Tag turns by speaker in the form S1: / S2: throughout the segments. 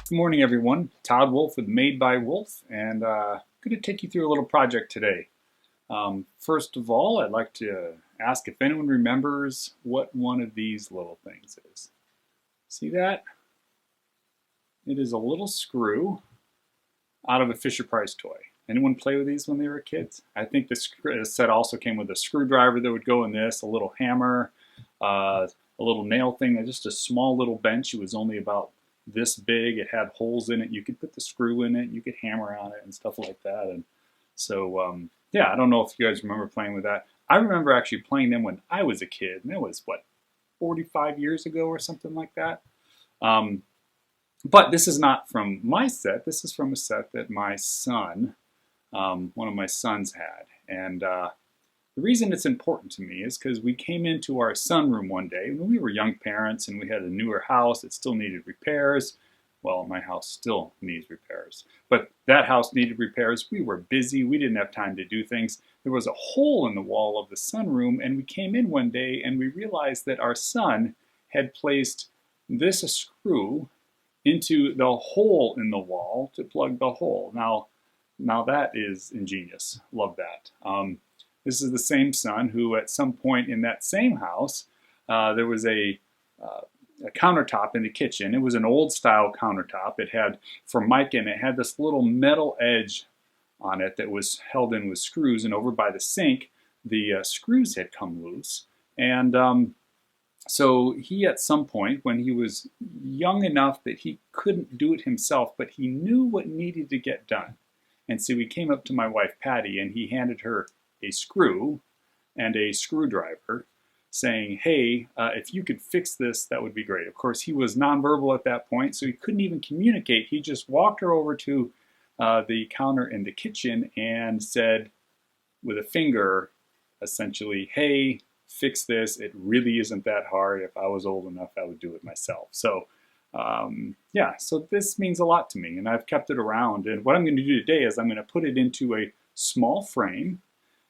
S1: Good morning, everyone. Todd Wolfe with Made by Wolfe, and I'm going to take you through a little project today. First of all, I'd like to ask if anyone remembers what one of these little things is. See that? It is a little screw out of a Fisher-Price toy. Anyone play with these when they were kids? I think the set also came with a screwdriver that would go in this, a little hammer, a little nail thing, and just a small little bench. It was only about this big. It had holes in it. You could put the screw in it. You could hammer on it and stuff like that. And so, yeah, I don't know if you guys remember playing with that. I remember actually playing them when I was a kid, and that was, what, 45 years ago or something like that. Um, but this is not from my set. This is from a set that my son, one of my sons had. And the reason it's important to me is because we came into our sunroom one day when we were young parents and we had a newer house that still needed repairs. Well, my house still needs repairs, but that house needed repairs. We were busy. We didn't have time to do things. There was a hole in the wall of the sunroom, and we came in one day and we realized that our son had placed this screw into the hole in the wall to plug the hole. Now that is ingenious. Love that. This is the same son who, at some point in that same house, there was a countertop in the kitchen. It was an old style countertop. It had formica and it had this little metal edge on it that was held in with screws. And over by the sink, the screws had come loose. And so he, at some point, when he was young enough that he couldn't do it himself, but he knew what needed to get done. And so he came up to my wife, Patty, and he handed her a screw and a screwdriver, saying, hey, if you could fix this, that would be great. Of course, he was nonverbal at that point, so he couldn't even communicate. He just walked her over to the counter in the kitchen and said, with a finger, essentially, hey, fix this. It really isn't that hard. If I was old enough, I would do it myself. So yeah, so this means a lot to me, and I've kept it around. And what I'm going to do today is I'm going to put it into a small frame,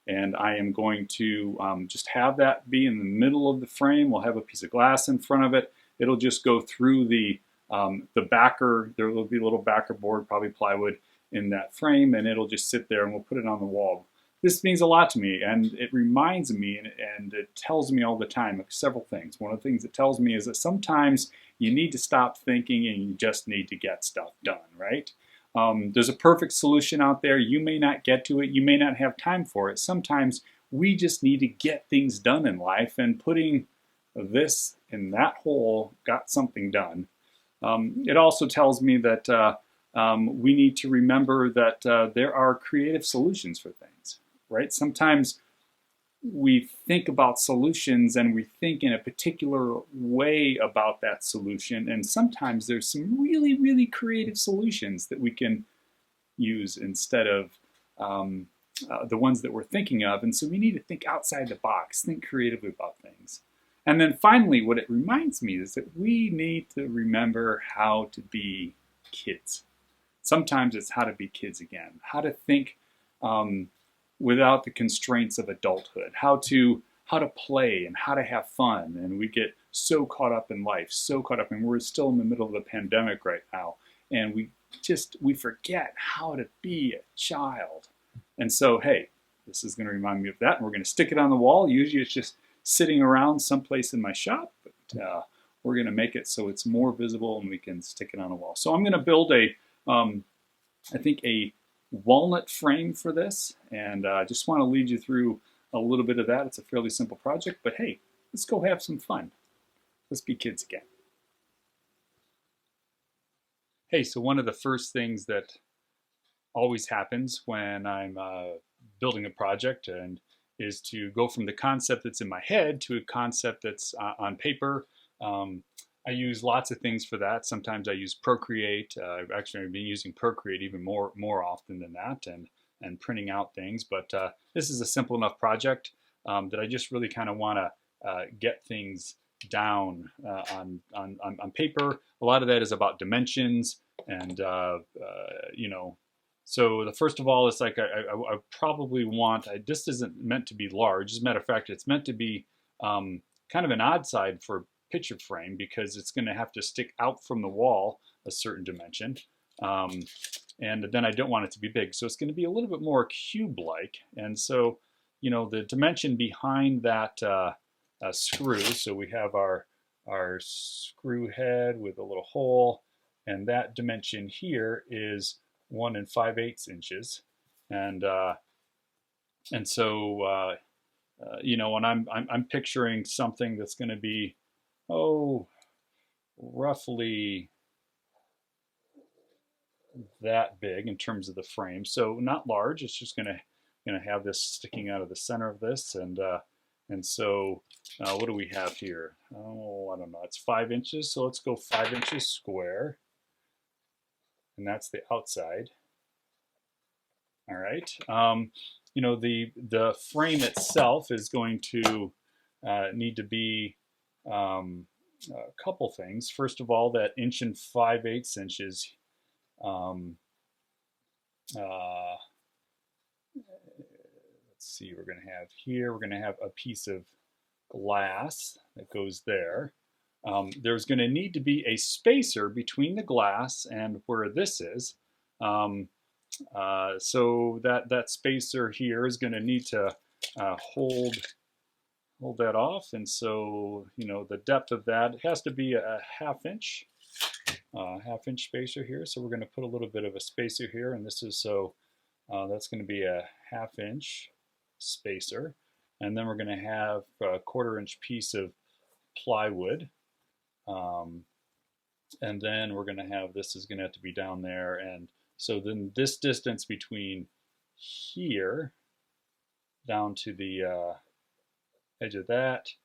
S1: and I am going to just have that be in the middle of the frame. We'll have a piece of glass in front of it. It'll just go through the backer. There will be a little backer board, probably plywood, in that frame, and it'll just sit there, and we'll put it on the wall. This means a lot to me, and it reminds me, and it tells me all the time several things. One of the things it tells me is that sometimes you need to stop thinking and you just need to get stuff done, right? There's a perfect solution out there. You may not get to it. You may not have time for it. Sometimes we just need to get things done in life, and putting this in that hole got something done. It also tells me that we need to remember that there are creative solutions for things, right? Sometimes we think about solutions and we think in a particular way about that solution, and sometimes there's some really, really creative solutions that we can use instead of the ones that we're thinking of. And so we need to think outside the box, think creatively about things. And then finally, what it reminds me is that we need to remember how to be kids. Sometimes it's how to be kids again, how to think without the constraints of adulthood, how to play and how to have fun. And we get so caught up in life, so caught up, and we're still in the middle of the pandemic right now, and we forget how to be a child. And so, hey, this is going to remind me of that, and we're going to stick it on the wall. Usually it's just sitting around someplace in my shop, but we're going to make it so it's more visible and we can stick it on a wall. So I'm going to build I think a walnut frame for this, and I just want to lead you through a little bit of that. It's a fairly simple project, but hey, let's go have some fun. Let's be kids again. Hey, so one of the first things that always happens when I'm building a project and is to go from the concept that's in my head to a concept that's on paper. I use lots of things for that. Sometimes I use Procreate. Actually, I've been using Procreate even more often than that, and printing out things. But this is a simple enough project that I just really kind of want to get things down on paper. A lot of that is about dimensions, and you know. So the first of all, it's like I probably want. This isn't meant to be large. As a matter of fact, it's meant to be kind of an odd side for picture frame, because it's going to have to stick out from the wall a certain dimension. And then I don't want it to be big. So it's going to be a little bit more cube-like. And so, you know, the dimension behind that screw, so we have our screw head with a little hole, and that dimension here is 1 5/8 inches. And so, you know, when I'm picturing something that's going to be, oh, roughly that big in terms of the frame. So not large. It's just going to have this sticking out of the center of this, and so what do we have here? Oh, I don't know. It's 5 inches. So let's go 5 inches square, and that's the outside. All right. You know, the frame itself is going to need to be a couple things. First of all, that 1 5/8 inches. Let's see, we're going to have here, we're going to have a piece of glass that goes there. There's going to need to be a spacer between the glass and where this is. So that spacer here is going to need to hold that off. And so, you know, the depth of that has to be a half-inch spacer here. So we're going to put a little bit of a spacer here, and this is so that's going to be a 1/2 inch spacer. And then we're going to have a 1/4 inch piece of plywood. And then we're going to have, this is going to have to be down there. And so then this distance between here down to the edge of that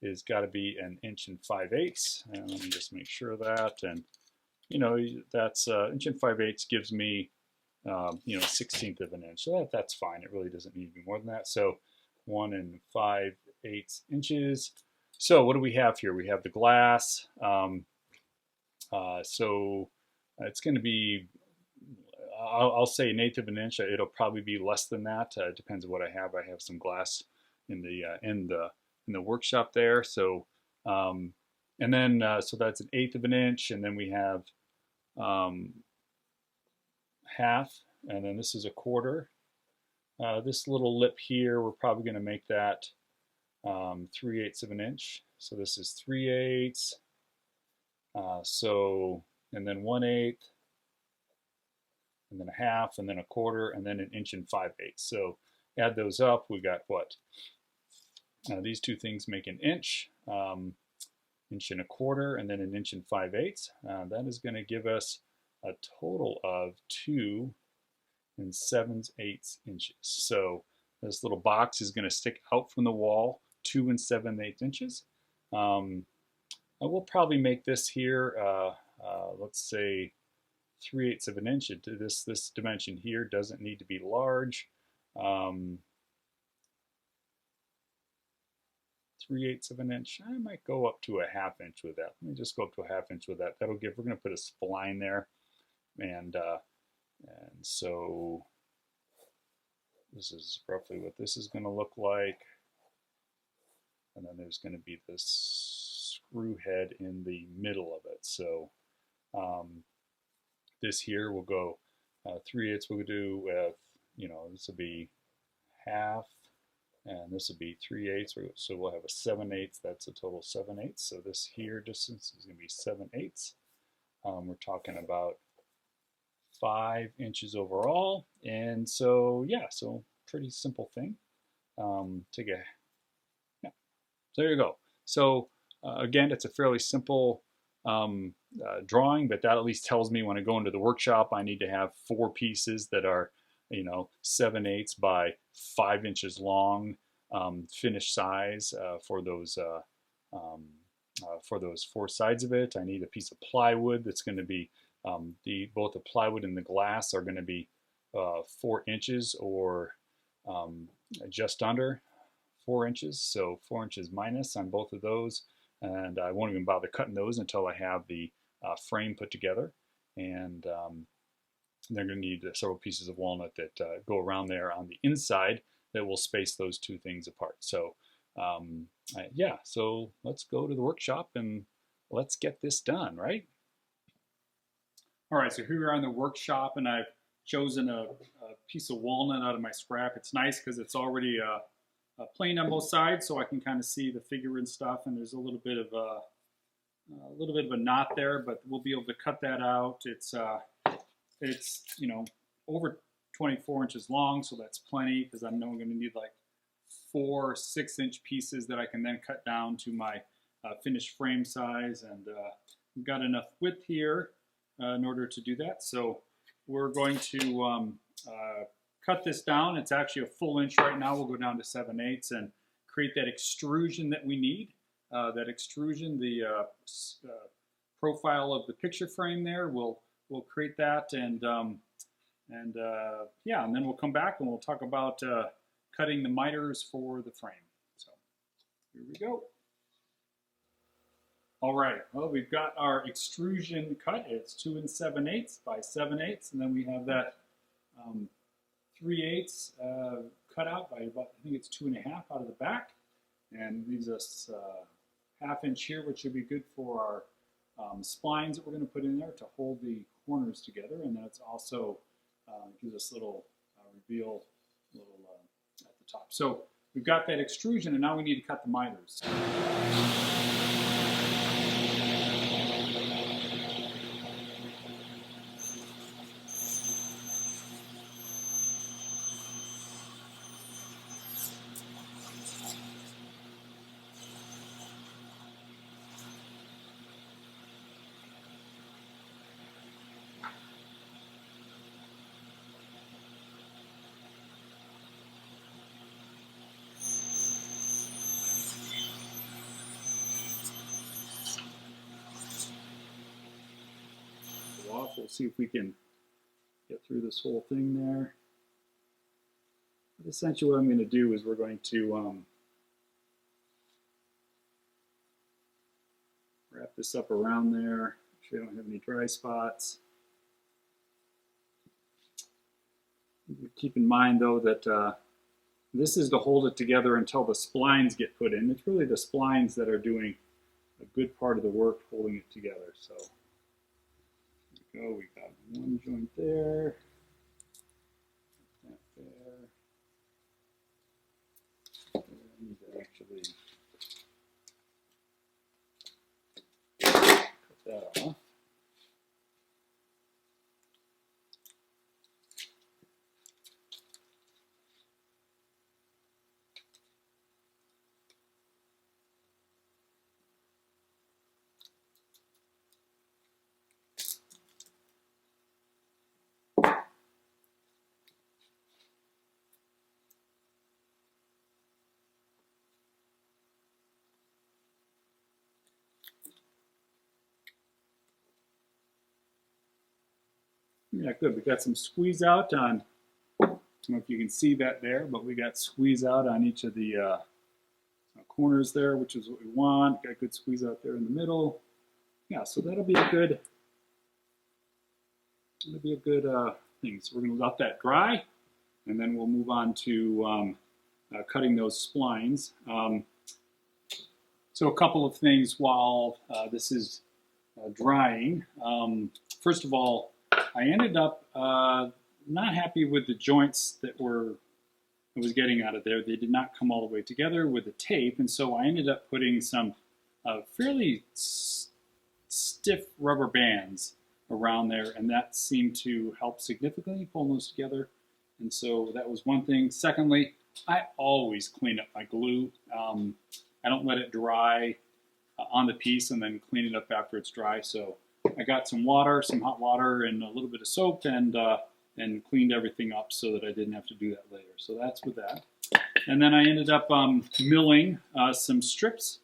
S1: is got to be 1 5/8. And let me just make sure of that. And you know, that's 1 5/8 gives me you know, 1/16 of an inch. So that's fine. It really doesn't need to be more than that. So 1 5/8 inches. So what do we have here? We have the glass. So it's going to be, I'll say 1/8 of an inch. It'll probably be less than that. It depends on what I have. I have some glass in the workshop there. So and then so that's 1/8 of an inch, and then we have 1/2, and then this is 1/4. This little lip here, we're probably going to make that 3/8 of an inch. So this is 3/8. So, and then 1/8, and then 1/2, and then 1/4, and then 1 5/8. So add those up, we got what? These two things make 1 inch, 1 1/4, and then 1 5/8. That is going to give us a total of 2 7/8 inches. So this little box is going to stick out from the wall 2 7/8 inches. We'll probably make this here, let's say 3/8 of an inch. This dimension here doesn't need to be large. 3/8 of an inch. I might go up to a 1/2 inch with that. Let me just go up to a 1/2 inch with that. That'll give, we're going to put a spline there. And so this is roughly what this is going to look like. And then there's going to be this screw head in the middle of it. So this here will go 3/8. We'll do with, you know, this will be 1/2, and this will be 3/8. So we'll have a 7/8. That's a total 7/8. So this here distance is going to be 7/8. We're talking about 5 inches overall. And so, yeah, so pretty simple thing. Take a, yeah, so there you go. So again, it's a fairly simple drawing, but that at least tells me when I go into the workshop, I need to have 4 pieces that are, you know, 7/8 by 5 inches long, finished size for those 4 sides of it. I need a piece of plywood that's going to be both the plywood and the glass are going to be 4 inches or just under 4 inches. So 4 inches minus on both of those. And I won't even bother cutting those until I have the frame put together. And they're going to need several pieces of walnut that go around there on the inside that will space those 2 things apart. So yeah, so let's go to the workshop and let's get this done, right? All right, so here we are in the workshop, and I've chosen a piece of walnut out of my scrap. It's nice because it's already plain on both sides, so I can kind of see the figure and stuff. And there's a little bit of a knot there, but we'll be able to cut that out. It's over 24 inches long, so that's plenty because I know I'm going to need like 4 6-inch pieces that I can then cut down to my finished frame size, and we've got enough width here in order to do that. So we're going to cut this down. It's actually a full inch right now. We'll go down to 7/8 and create that extrusion that we need. That extrusion, the profile of the picture frame there, we'll create that, and then we'll come back and we'll talk about cutting the miters for the frame. So here we go. All right, well, we've got our extrusion cut. It's 2 7/8 by 7/8, and then we have that 3/8 cut out by about, I think it's 2.5 out of the back, and leaves us 1/2 inch here, which should be good for our splines that we're going to put in there to hold the corners together, and then it's also gives us a little reveal at the top. So we've got that extrusion, and now we need to cut the miters. Off. We'll see if we can get through this whole thing there. But essentially what I'm going to do is we're going to wrap this up around there. Make sure I don't have any dry spots. Keep in mind though that this is to hold it together until the splines get put in. It's really the splines that are doing a good part of the work holding it together. So there we go. We got one joint there. That there. I need to actually cut that off. Yeah, good. We got some squeeze out on, I don't know if you can see that there, but we got squeeze out on each of the corners there, which is what we want. Got good squeeze out there in the middle. Yeah, so that'll be a good thing. So we're going to let that dry, and then we'll move on to cutting those splines. So a couple of things while this is drying. First of all, I ended up not happy with the joints that I was getting out of there. They did not come all the way together with the tape, and so I ended up putting some fairly stiff rubber bands around there, and that seemed to help significantly pull those together. And so that was one thing. Secondly, I always clean up my glue. I don't let it dry on the piece and then clean it up after it's dry. So I got some water, some hot water, and a little bit of soap, and cleaned everything up so that I didn't have to do that later. So that's with that. And then I ended up milling some strips.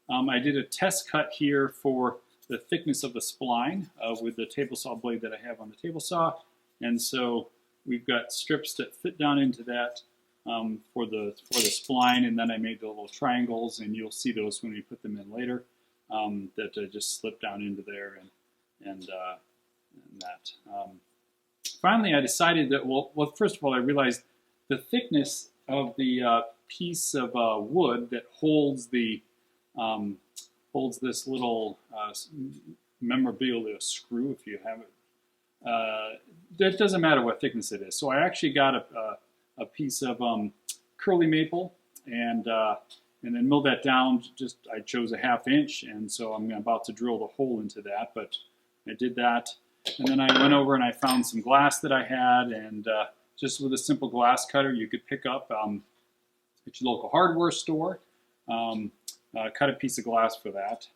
S1: I did a test cut here for the thickness of the spline with the table saw blade that I have on the table saw. And so we've got strips that fit down into that for the spline, and then I made the little triangles, and you'll see those when we put them in later, that just slip down into there and that. Finally, I decided that, well, first of all, I realized the thickness of the piece of wood that holds the holds this little memorabilia screw, if you have it that doesn't matter what thickness it is. So I actually got a piece of curly maple and then milled that down. I chose a 1/2 inch, and so I'm about to drill the hole into that. But I did that, and then I went over and I found some glass that I had, and just with a simple glass cutter, you could pick up at your local hardware store. Cut a piece of glass for that,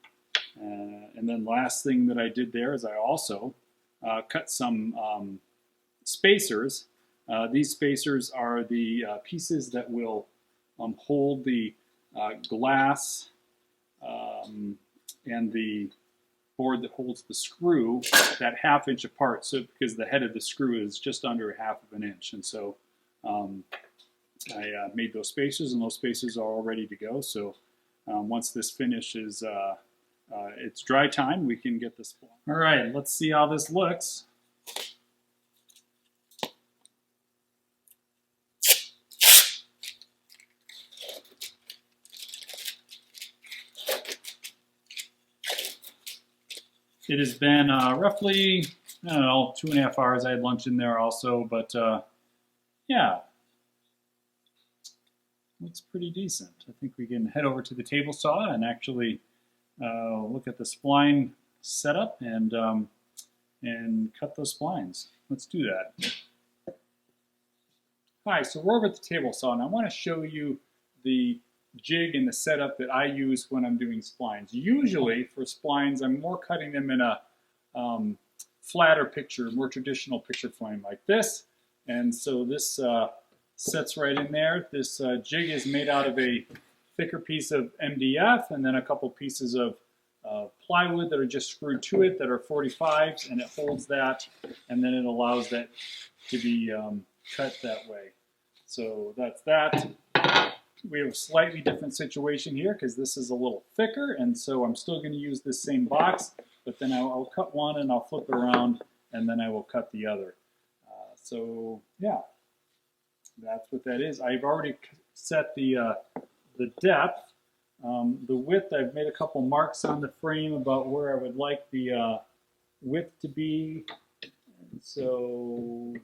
S1: and then last thing that I did there is I also cut some spacers. These spacers are the pieces that will hold the glass and the board that holds the screw that 1/2 inch apart. So because the head of the screw is just under 1/2 inch, and so I made those spacers, and those spacers are all ready to go. So once this finishes it's dry time, we can get this spline. All right, let's see how this looks. It has been roughly, I don't know, 2.5 hours. I had lunch in there also, but yeah, looks pretty decent. I think we can head over to the table saw and actually look at the spline setup and cut those splines. Let's do that. Hi, so we're over at the table saw, and I want to show you the jig and the setup that I use when I'm doing splines. Usually for splines, I'm more cutting them in a flatter picture, more traditional picture frame like this. And so this sets right in there. This jig is made out of a thicker piece of MDF and then a couple pieces of plywood that are just screwed to it that are 45s, and it holds that, and then it allows that to be cut that way. So that's that. We have a slightly different situation here because this is a little thicker, and so I'm still going to use this same box, but then I'll cut one and I'll flip it around, and then I will cut the other. So yeah, that's what that is. I've already set the depth. The width, I've made a couple marks on the frame about where I would like the width to be. And so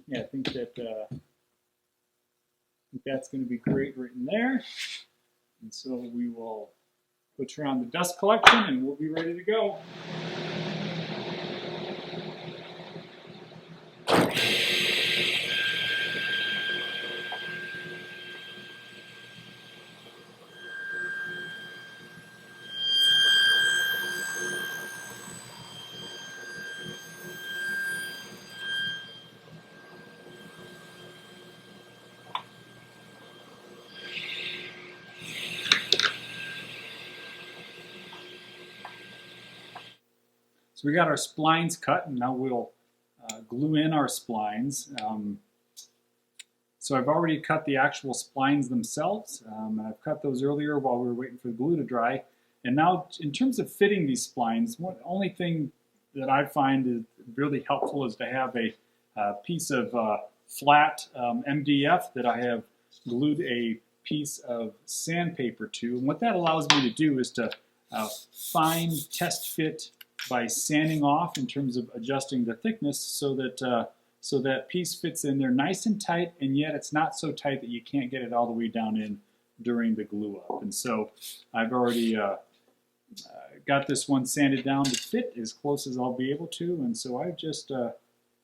S1: yeah, I think that's going to be great right in there. And so we will put her on the dust collection and we'll be ready to go. So we got our splines cut, and now we'll glue in our splines. So I've already cut the actual splines themselves. I've cut those earlier while we were waiting for the glue to dry. And now in terms of fitting these splines, the only thing that I find is really helpful is to have a piece of flat MDF that I have glued a piece of sandpaper to. And what that allows me to do is to fine test fit by sanding off in terms of adjusting the thickness so that piece fits in there nice and tight, and yet it's not so tight that you can't get it all the way down in during the glue up. And so I've already got this one sanded down to fit as close as I'll be able to, and so I just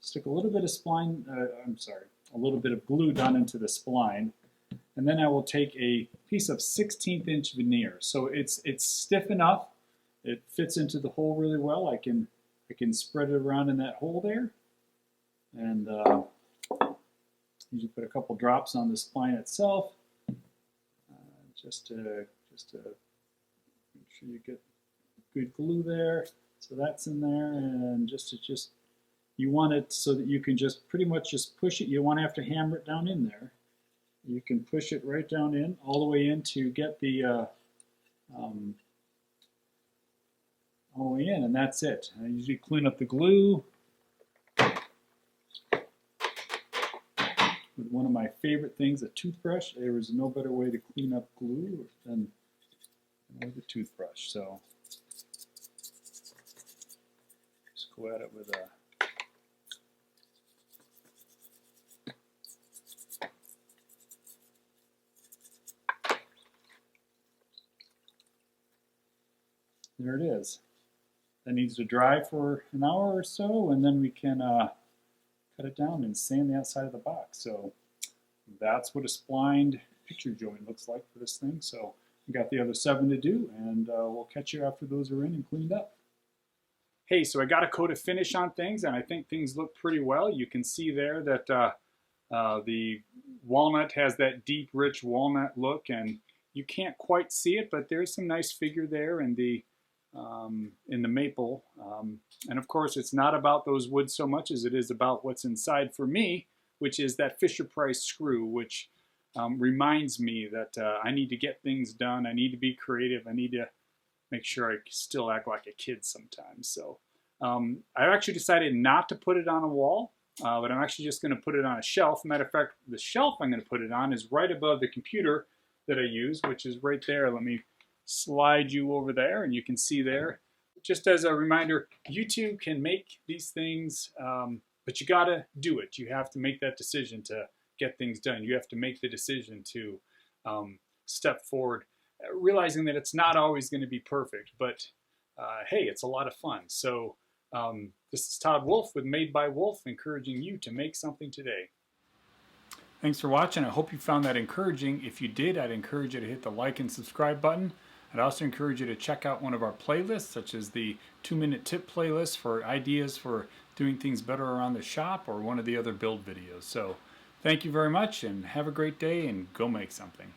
S1: stick a little bit of a little bit of glue down into the spline, and then I will take a piece of 1/16 inch veneer. So it's stiff enough. It fits into the hole really well. I can spread it around in that hole there, and usually put a couple drops on the spline itself, just to make sure you get good glue there. So that's in there, and you want it so that you can just pretty much just push it. You won't have to hammer it down in there. You can push it right down in, all the way in to get the all the way in, and that's it. I usually clean up the glue with one of my favorite things, a toothbrush. There is no better way to clean up glue than with a toothbrush. So just go at it with a there it is. That needs to dry for an hour or so, and then we can cut it down and sand the outside of the box. So that's what a splined picture joint looks like for this thing. So we got the other 7 to do, and we'll catch you after those are in and cleaned up. Hey, so I got a coat of finish on things, and I think things look pretty well. You can see there that the walnut has that deep, rich walnut look, and you can't quite see it, but there's some nice figure there in the maple. And of course, it's not about those woods so much as it is about what's inside for me, which is that Fisher-Price screw, which reminds me that I need to get things done. I need to be creative. I need to make sure I still act like a kid sometimes. So I actually decided not to put it on a wall, but I'm actually just going to put it on a shelf. Matter of fact, the shelf I'm going to put it on is right above the computer that I use, which is right there. Let me slide you over there, and you can see there. Just as a reminder, you too can make these things, but you got to do it. You have to make that decision to get things done. You have to make the decision to step forward, realizing that it's not always going to be perfect, but hey, it's a lot of fun. So this is Todd Wolfe with Made by Wolfe, encouraging you to make something today. Thanks for watching. I hope you found that encouraging. If you did, I'd encourage you to hit the like and subscribe button. I'd also encourage you to check out one of our playlists, such as the 2-minute tip playlist for ideas for doing things better around the shop, or one of the other build videos. So thank you very much, and have a great day, and go make something.